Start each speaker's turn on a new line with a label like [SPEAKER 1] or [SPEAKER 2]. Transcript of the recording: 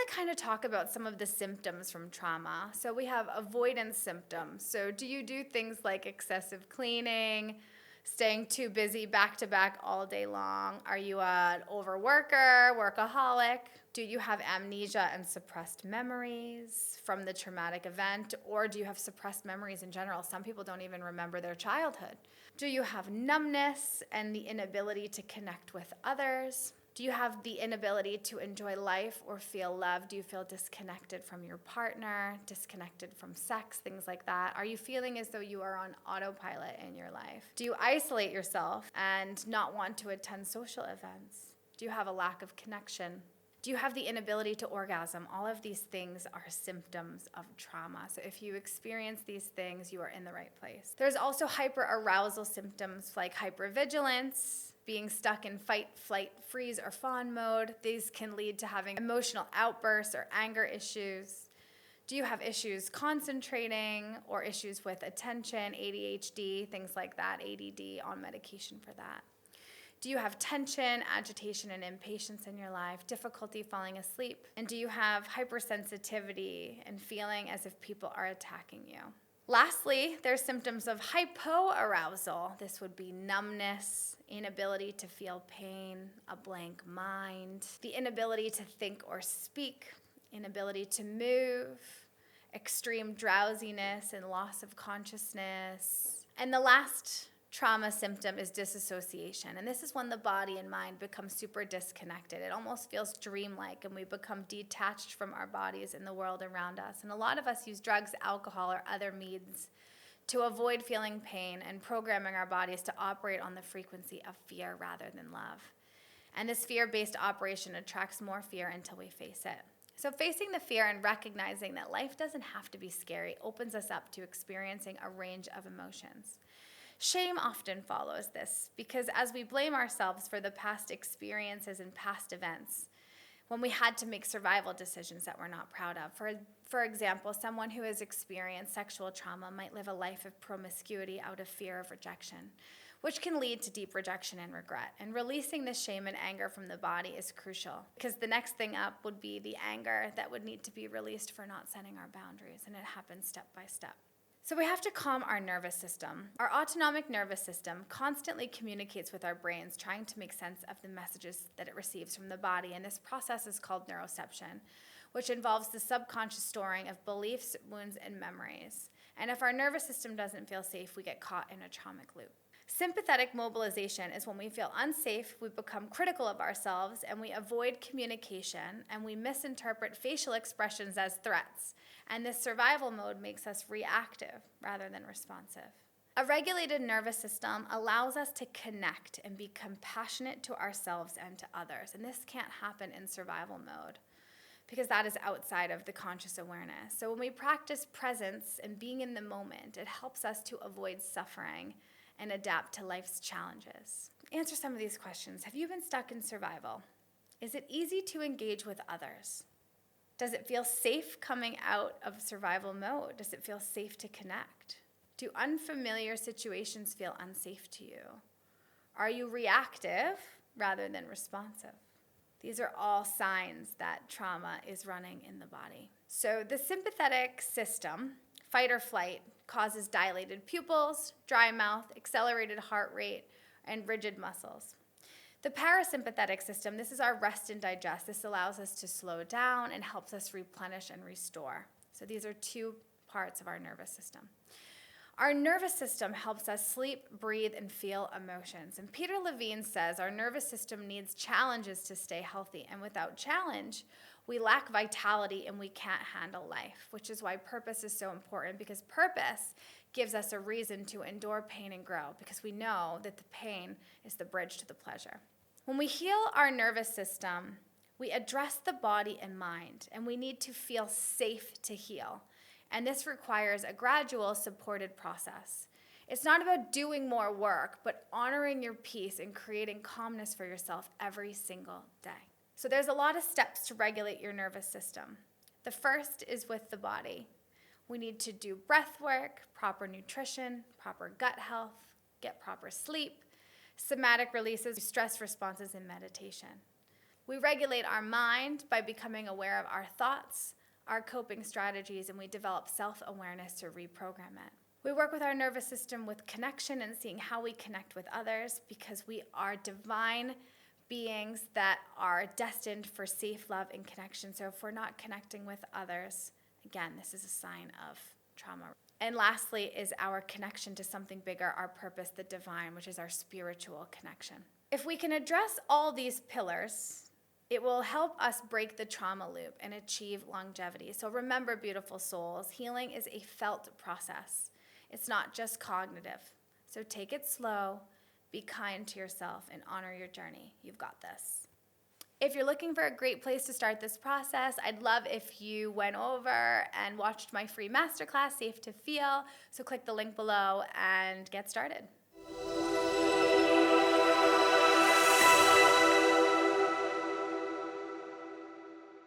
[SPEAKER 1] to kind of talk about some of the symptoms from trauma. So we have avoidance symptoms. So do you do things like excessive cleaning, staying too busy back to back all day long? Are you an overworker, workaholic? Do you have amnesia and suppressed memories from the traumatic event? Or do you have suppressed memories in general? Some people don't even remember their childhood. Do you have numbness and the inability to connect with others? Do you have the inability to enjoy life or feel love? Do you feel disconnected from your partner, disconnected from sex, things like that? Are you feeling as though you are on autopilot in your life? Do you isolate yourself and not want to attend social events? Do you have a lack of connection? Do you have the inability to orgasm? All of these things are symptoms of trauma. So if you experience these things, you are in the right place. There's also hyperarousal symptoms like hypervigilance, being stuck in fight, flight, freeze, or fawn mode. These can lead to having emotional outbursts or anger issues. Do you have issues concentrating or issues with attention, ADHD, things like that, ADD, on medication for that? Do you have tension, agitation, and impatience in your life, difficulty falling asleep? And do you have hypersensitivity and feeling as if people are attacking you? Lastly, there's symptoms of hypoarousal. This would be numbness, inability to feel pain, a blank mind, the inability to think or speak, inability to move, extreme drowsiness and loss of consciousness. And the last trauma symptom is disassociation. And this is when the body and mind become super disconnected. It almost feels dreamlike, and we become detached from our bodies and the world around us. And a lot of us use drugs, alcohol, or other means to avoid feeling pain and programming our bodies to operate on the frequency of fear rather than love. And this fear-based operation attracts more fear until we face it. So facing the fear and recognizing that life doesn't have to be scary opens us up to experiencing a range of emotions. Shame often follows this because as we blame ourselves for the past experiences and past events, when we had to make survival decisions that we're not proud of. For example, someone who has experienced sexual trauma might live a life of promiscuity out of fear of rejection, which can lead to deep rejection and regret. And releasing the shame and anger from the body is crucial because the next thing up would be the anger that would need to be released for not setting our boundaries, and it happens step by step. So we have to calm our nervous system. Our autonomic nervous system constantly communicates with our brains, trying to make sense of the messages that it receives from the body, and this process is called neuroception, which involves the subconscious storing of beliefs, wounds, and memories. And if our nervous system doesn't feel safe, we get caught in a traumatic loop. Sympathetic mobilization is when we feel unsafe, we become critical of ourselves, and we avoid communication, and we misinterpret facial expressions as threats. And this survival mode makes us reactive rather than responsive. A regulated nervous system allows us to connect and be compassionate to ourselves and to others. And this can't happen in survival mode because that is outside of the conscious awareness. So when we practice presence and being in the moment, it helps us to avoid suffering and adapt to life's challenges. Answer some of these questions. Have you been stuck in survival? Is it easy to engage with others? Does it feel safe coming out of survival mode? Does it feel safe to connect? Do unfamiliar situations feel unsafe to you? Are you reactive rather than responsive? These are all signs that trauma is running in the body. So the sympathetic system, fight or flight, causes dilated pupils, dry mouth, accelerated heart rate, and rigid muscles. The parasympathetic system, this is our rest and digest. This allows us to slow down and helps us replenish and restore. So these are two parts of our nervous system. Our nervous system helps us sleep, breathe, and feel emotions. And Peter Levine says our nervous system needs challenges to stay healthy. And without challenge, we lack vitality and we can't handle life, which is why purpose is so important, because purpose gives us a reason to endure pain and grow, because we know that the pain is the bridge to the pleasure. When we heal our nervous system, we address the body and mind, and we need to feel safe to heal. And this requires a gradual, supported process. It's not about doing more work, but honoring your peace and creating calmness for yourself every single day. So there's a lot of steps to regulate your nervous system. The first is with the body. We need to do breath work, proper nutrition, proper gut health, get proper sleep, somatic releases, stress responses, and meditation. We regulate our mind by becoming aware of our thoughts, our coping strategies, and we develop self-awareness to reprogram it. We work with our nervous system with connection and seeing how we connect with others, because we are divine beings that are destined for safe love and connection. So if we're not connecting with others, again, this is a sign of trauma. And lastly is our connection to something bigger, our purpose, the divine, which is our spiritual connection. If we can address all these pillars, it will help us break the trauma loop and achieve longevity. So remember, beautiful souls, healing is a felt process. It's not just cognitive. So take it slow, be kind to yourself, and honor your journey. You've got this. If you're looking for a great place to start this process, I'd love if you went over and watched my free masterclass, Safe to Feel. So click the link below and get started.